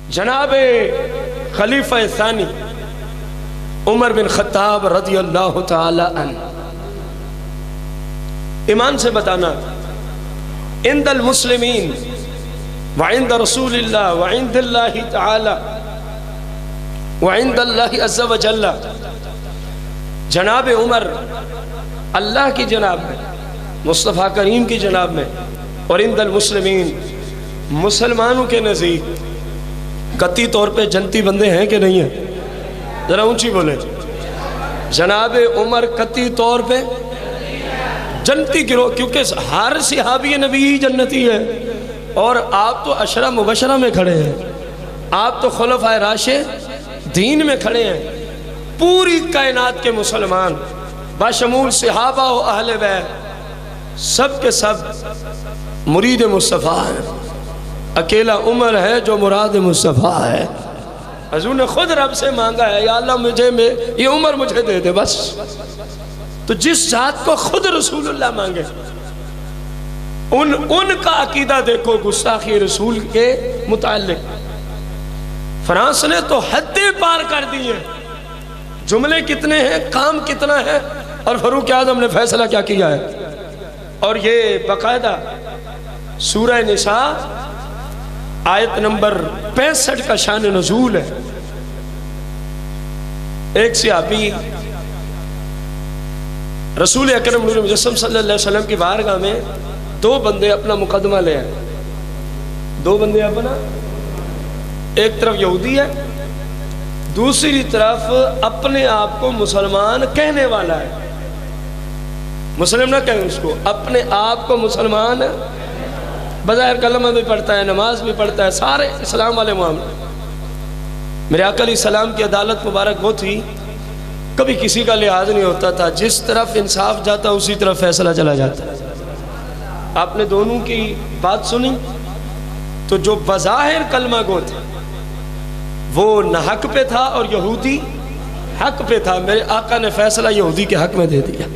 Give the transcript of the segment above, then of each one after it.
جناب خلیفہ ثانی عمر بن خطاب رضی اللہ تعالی عنہ، ایمان سے بتانا، عند المسلمین وعند رسول اللہ وعند اللہ تعالی وعند اللہ عز و جل، جناب عمر اللہ کی جناب میں، مصطفیٰ کریم کی جناب میں، اور عند المسلمین مسلمانوں کے نزدیک قطعی طور پہ جنتی بندے ہیں کہ نہیں ہیں؟ ذرا اونچی بولیں۔ جناب عمر قطعی طور پہ جنتی گروہ، کیونکہ ہر صحابی نبی ہی جنتی ہے، اور آپ تو عشرہ مبشرہ میں کھڑے ہیں، آپ تو خلفائے راشدین میں کھڑے ہیں۔ پوری کائنات کے مسلمان بشمول صحابہ و اہل بیت سب کے سب مرید مصطفیٰ ہیں، اکیلا عمر ہے جو مراد مصطفیٰ ہے۔ حضور نے خود رب سے مانگا ہے، یا اللہ مجھے یہ عمر مجھے دے دے بس۔ تو جس ذات کو خود رسول اللہ مانگے، ان کا عقیدہ دیکھو گستاخی رسول کے متعلق۔ فرانس نے تو حدیں پار کر دی ہیں، جملے کتنے ہیں، کام کتنا ہے، اور فاروق اعظم نے فیصلہ کیا کیا ہے۔ اور یہ باقاعدہ سورہ نساء آیت نمبر 65 کا شان نزول ہے۔ ایک صحابی رسول اکرم نور مجسم صلی اللہ علیہ وسلم کی بارگاہ میں دو بندے اپنا مقدمہ لے آئے، دو بندے اپنا، ایک طرف یہودی ہے، دوسری طرف اپنے آپ کو مسلمان کہنے والا ہے۔ مسلم نہ کہیں اس کو، اپنے آپ کو مسلمان ہے، بظاہر کلمہ بھی پڑھتا ہے، نماز بھی پڑھتا ہے، سارے اسلام والے معاملے۔ میرے آقا علیہ السلام کی عدالت مبارک وہ تھی، کبھی کسی کا لحاظ نہیں ہوتا تھا، جس طرف انصاف جاتا اسی طرف فیصلہ چلا جاتا۔ آپ نے دونوں کی بات سنی تو جو بظاہر کلمہ گو تھا وہ نہ حق پہ تھا اور یہودی حق پہ تھا۔ میرے آقا نے فیصلہ یہودی کے حق میں دے دیا،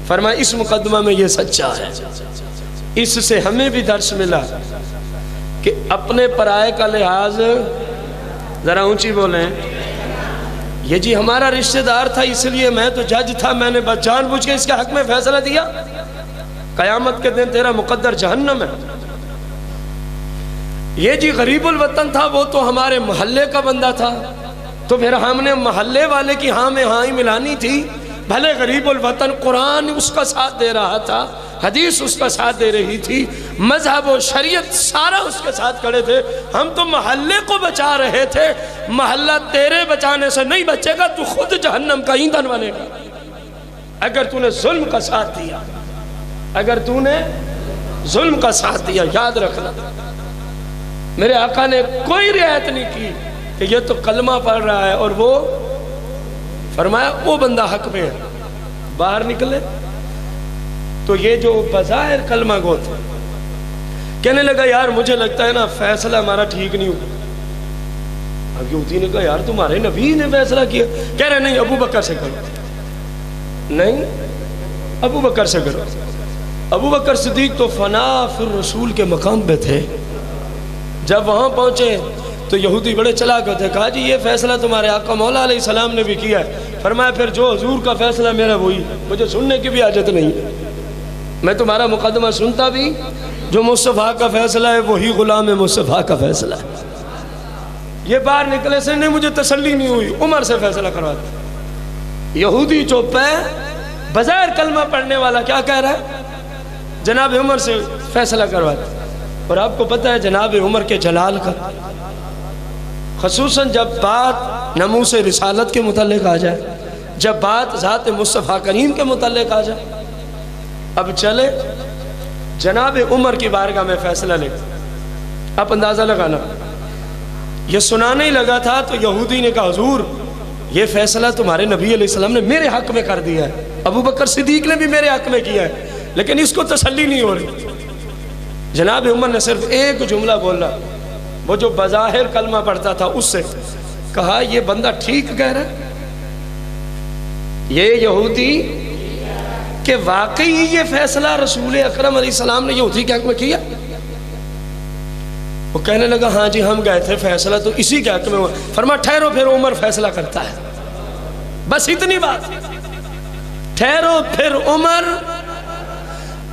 فرمایا اس مقدمہ میں یہ سچا ہے۔ اس سے ہمیں بھی درس ملا کہ اپنے پرائے کا لحاظ، ذرا اونچی بولیں، یہ جی ہمارا رشتہ دار تھا اس لیے میں تو جج تھا، میں نے بس جان بوجھ کے اس کے حق میں فیصلہ دیا، قیامت کے دن تیرا مقدر جہنم ہے۔ یہ جی غریب الوطن تھا، وہ تو ہمارے محلے کا بندہ تھا، تو پھر ہم نے محلے والے کی ہاں میں ہاں ہی ملانی تھی، بھلے غریب الوطن قرآن اس کا ساتھ دے رہا تھا، حدیث اس کا ساتھ دے رہی تھی، مذہب و شریعت سارا اس کے ساتھ کھڑے تھے، ہم تو محلے کو بچا رہے تھے۔ محلہ تیرے بچانے سے نہیں بچے گا، تو خود جہنم کا ایندھن بنے گا اگر تو نے ظلم کا ساتھ دیا، اگر تو نے ظلم کا ساتھ دیا۔ یاد رکھنا، میرے آقا نے کوئی رعایت نہیں کی کہ یہ تو کلمہ پڑھ رہا ہے اور وہ، فرمایا وہ بندہ حق میں ہے، باہر نکلے تو یہ جو بظاہر کلمہ گو تھا کہنے لگا یار مجھے لگتا ہے نا فیصلہ ہمارا ٹھیک نہیں ہوا۔ اب یہودی نے کہا یار تمہارے نبی نے فیصلہ کیا، کہہ رہے نہیں ابو بکر سے کرو، نہیں ابو بکر سے کرو۔ ابو بکر صدیق تو فنا فی الرسول کے مقام پہ تھے، جب وہاں پہنچے تو یہودی بڑے چلاک تھے، کہا جی یہ فیصلہ تمہارے آقا مولا علیہ السلام نے بھی کیا ہے۔ فرمایا پھر جو حضور کا فیصلہ میرا وہی، مجھے سننے کی بھی حاجت نہیں ہے، میں تمہارا مقدمہ سنتا بھی، جو مصطفیٰ کا فیصلہ ہے وہی غلام مصطفیٰ کا فیصلہ ہے۔ یہ باہر نکلے سے نہیں مجھے تسلی نہیں ہوئی، عمر سے فیصلہ کرواتا۔ یہودی چوپ ہے، بظاہر کلمہ پڑھنے والا کیا کہہ رہا ہے؟ جناب عمر سے فیصلہ کرواتا۔ اور آپ کو پتہ ہے جناب عمر کے جلال کا، خصوصاً جب بات ناموس رسالت کے متعلق آ جائے، جب بات ذات مصطفیٰ کریم کے متعلق آ جائے، اب چلے جناب عمر کی بارگاہ میں فیصلہ لے۔ اب اندازہ لگانا، یہ سنانے ہی لگا تھا تو یہودی نے کہا حضور یہ فیصلہ تمہارے نبی علیہ السلام نے میرے حق میں کر دیا ہے، ابو بکر صدیق نے بھی میرے حق میں کیا ہے، لیکن اس کو تسلی نہیں ہو رہی۔ جناب عمر نے صرف ایک جملہ بولا، وہ جو بظاہر کلمہ پڑھتا تھا اس سے کہا یہ بندہ ٹھیک کہہ رہا ہے، یہ یہودی کہ واقعی یہ فیصلہ رسول اکرم علیہ السلام نے یہودی کے حق میں کیا۔ وہ کہنے لگا ہاں جی ہم گئے تھے فیصلہ تو اسی کے حق میں ہوا. فرمایا ٹھہرو پھر عمر فیصلہ کرتا ہے. بس اتنی بات. ٹھہرو پھر عمر.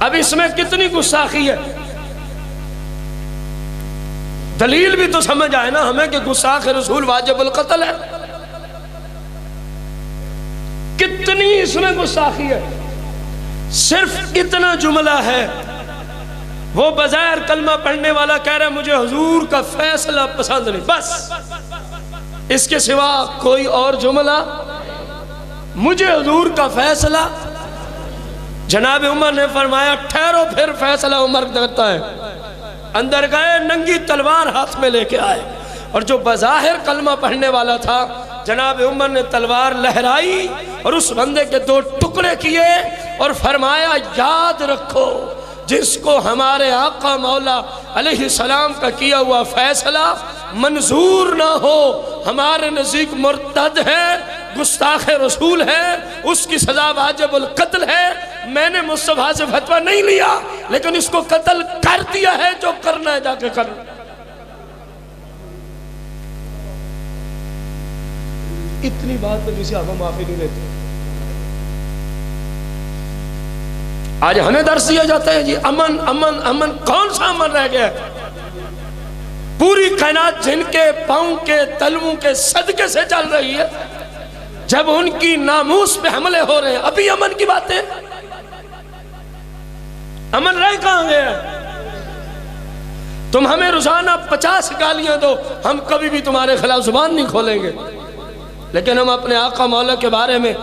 اب اس میں کتنی گستاخی ہے. دلیل بھی تو سمجھ آئے نا ہمیں کہ گستاخ رسول واجب القتل ہے. کتنی اس میں گستاخی ہے. صرف اتنا جملہ ہے. وہ بظاہر کلمہ پڑھنے والا کہہ رہا ہے مجھے حضور کا فیصلہ پسند نہیں، بس اس کے سوا کوئی اور جملہ. مجھے حضور کا فیصلہ. جناب عمر نے فرمایا ٹھہرو پھر فیصلہ عمر کرتا ہے. اندر گئے، ننگی تلوار ہاتھ میں لے کے آئے، اور جو بظاہر کلمہ پڑھنے والا تھا جناب عمر نے تلوار لہرائی اور اس بندے کے 2 ٹکڑے کیے اور فرمایا یاد رکھو جس کو ہمارے آقا مولا علیہ السلام کا کیا ہوا فیصلہ منظور نہ ہو، ہمارے نزدیک مرتد ہے، گستاخ رسول ہے، اس کی سزا واجب القتل ہے. میں نے مصطفیٰ سے فتویٰ نہیں لیا لیکن اس کو قتل کر دیا ہے. جو کرنا ہے جا کے کر. اتنی بات پہ کسی آقا معافی نہیں دیتے. آج ہمیں درس دیا جاتا ہے جی امن امن امن. کون سا امن رہ گیا ہے؟ پوری کائنات جن کے پاؤں کے تلووں کے صدقے سے چل رہی ہے، جب ان کی ناموس پہ حملے ہو رہے ہیں ابھی امن کی باتیں. امن رہ کہاں گیا؟ تم ہمیں روزانہ 50 گالیاں دو، ہم کبھی بھی تمہارے خلاف زبان نہیں کھولیں گے، لیکن ہم اپنے آقا مولا کے بارے میں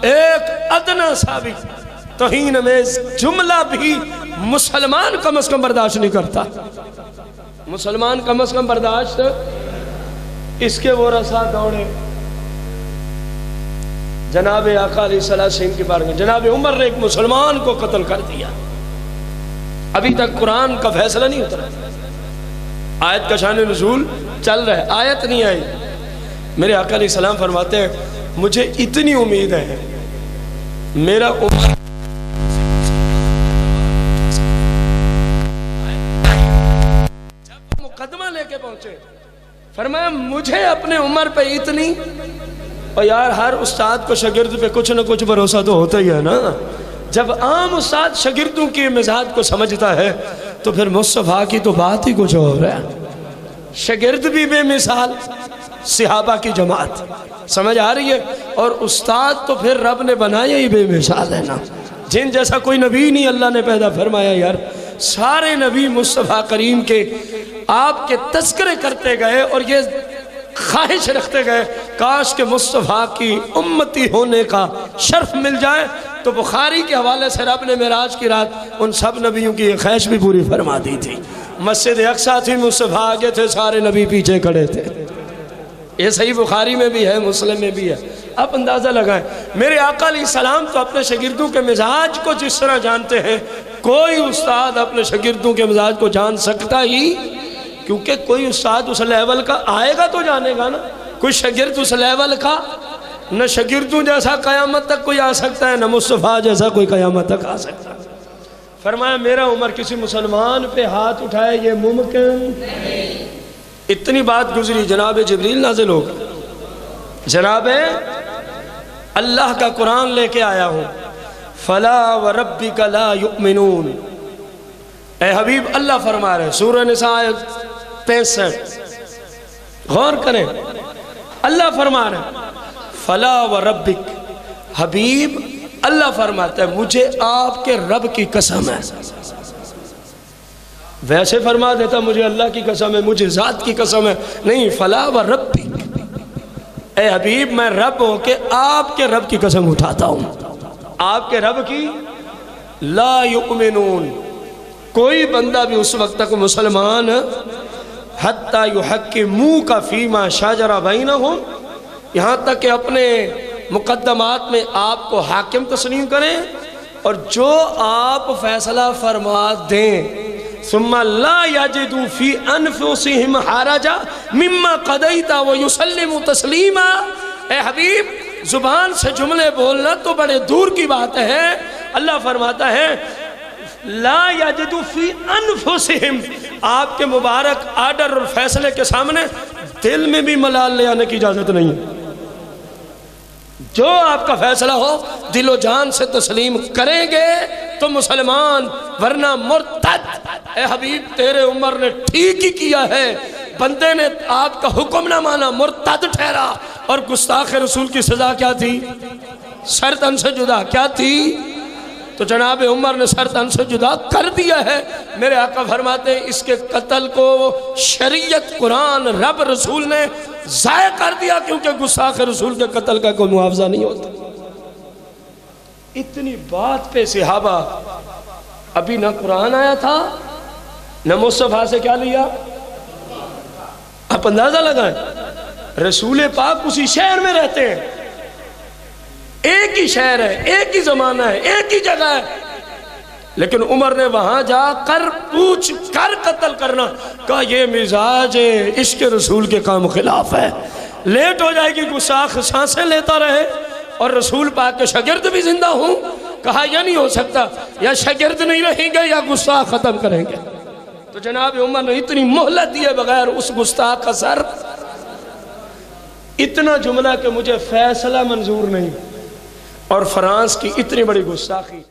ایک ادنا سا بھی توہین امیز جملہ بھی مسلمان کم از کم برداشت نہیں کرتا. مسلمان کم از کم برداشت. اس کے وہ رسا دوڑے جناب آقا علیہ السلام کے بارے میں. جناب عمر نے ایک مسلمان کو قتل کر دیا. ابھی تک قرآن کا فیصلہ نہیں اترا. آیت کا شان نزول چل رہا ہے، آیت نہیں آئی. میرے آقا علیہ السلام فرماتے ہیں مجھے اتنی امید ہے میرا عمر جب مقدمہ لے کے پہنچے فرمایا مجھے اپنے عمر پہ اتنی. اور یار ہر استاد کو شاگرد پہ کچھ نہ کچھ بھروسہ تو ہوتا ہی ہے نا. جب عام استاد شاگردوں کے مزاج کو سمجھتا ہے تو پھر مصطفیٰ کی تو بات ہی کچھ اور ہے. شاگرد بھی بے مثال، صحابہ کی جماعت. سمجھ آ رہی ہے؟ اور استاد تو پھر رب نے بنایا ہی بے مثال ہے نا. جن جیسا کوئی نبی نہیں اللہ نے پیدا فرمایا. یار سارے نبی مصطفیٰ کریم کے آپ کے تذکرے کرتے گئے اور یہ خواہش رکھتے گئے کاش کہ مصطفیٰ کی امتی ہونے کا شرف مل جائے. تو بخاری کے حوالے سے رب نے معراج کی رات ان سب نبیوں کی ایک خواہش بھی پوری فرما دی تھی. مسجد اقصیٰ تھی، مصطفیٰ آگے تھے، سارے نبی پیچھے کھڑے تھے. یہ صحیح بخاری میں بھی ہے، مسلم میں بھی ہے. آپ اندازہ لگائیں میرے آقا علیہ السلام تو اپنے شاگردوں کے مزاج کو جس طرح جانتے ہیں کوئی استاد اپنے شاگردوں کے مزاج کو جان سکتا ہی، کیونکہ کوئی استاد اس لیول کا آئے گا تو جانے گا نا. کوئی شاگرد اس لیول کا نہ شاگردوں جیسا قیامت تک کوئی آ سکتا ہے، نہ مصطفیٰ جیسا کوئی قیامت تک آ سکتا ہے. فرمایا میرا عمر کسی مسلمان پہ ہاتھ اٹھائے یہ ممکن نہیں. اتنی بات گزری، جناب جبریل نازل ہو گئے. جناب اللہ کا قرآن لے کے آیا ہوں. فلا وربک لا یؤمنون. اے حبیب اللہ فرما رہے سورہ نساء 65. غور کریں، اللہ فرما رہے فلا وربک. حبیب اللہ فرماتا ہے مجھے آپ کے رب کی قسم ہے. ویسے فرما دیتا مجھے اللہ کی قسم ہے، مجھے ذات کی قسم ہے، نہیں. فلا وربک، اے حبیب میں رب ہو کے آپ کے رب کی قسم اٹھاتا ہوں. آپ کے رب کی. لا یؤمنون، کوئی بندہ بھی اس وقت تک مسلمان حتی یحکموک فیما شجر بینہم، یہاں تک کہ اپنے مقدمات میں آپ کو حاکم تسلیم کریں اور جو آپ فیصلہ فرما دیں. ثم لا یجدوا فی انفسہم حرجا مما قضیت ویسلموا تسلیما. اے حبیب زبان سے جملے بولنا تو بڑے دور کی بات ہے. اللہ فرماتا ہے لا یجدوا فی انفسہم، آپ کے مبارک آرڈر اور فیصلے کے سامنے دل میں بھی ملال لے آنے کی اجازت نہیں ہے. جو آپ کا فیصلہ ہو دل و جان سے تسلیم کریں گے تو مسلمان، ورنہ مرتد. اے حبیب تیرے عمر نے ٹھیک ہی کیا ہے، بندے نے آپ کا حکم نہ مانا، مرتد ٹھہرا. اور گستاخ رسول کی سزا کیا تھی؟ سر تن سے جدا. کیا تھی؟ تو جناب عمر نے سر تن سے جدا کر دیا ہے. میرے آقا فرماتے ہیں اس کے قتل کو شریعت، قرآن، رب، رسول نے ضائع کر دیا، کیونکہ گستاخ رسول کے قتل کا کوئی معاوضہ نہیں ہوتا. اتنی بات پہ صحابہ، ابھی نہ قرآن آیا تھا نہ مصطفیٰ سے کیا لیا. آپ اندازہ لگائیں، رسول پاک اسی شہر میں رہتے ہیں، ایک ہی شہر ہے، ایک ہی زمانہ ہے، ایک ہی جگہ ہے، لیکن عمر نے وہاں جا کر پوچھ کر قتل کرنا. کہا یہ مزاج عشق رسول کے کام خلاف ہے. لیٹ ہو جائے گی گستاخ سانسیں لیتا رہے اور رسول پاک کے شاگرد بھی زندہ ہوں. کہا یہ نہیں ہو سکتا، یا شاگرد نہیں رہیں گے یا گستاخ ختم کریں گے. تو جناب عمر نے اتنی مہلت دیے بغیر اس گستاخ کا سر. اتنا جملہ کہ مجھے فیصلہ منظور نہیں، اور فرانس کی اتنی بڑی گستاخی.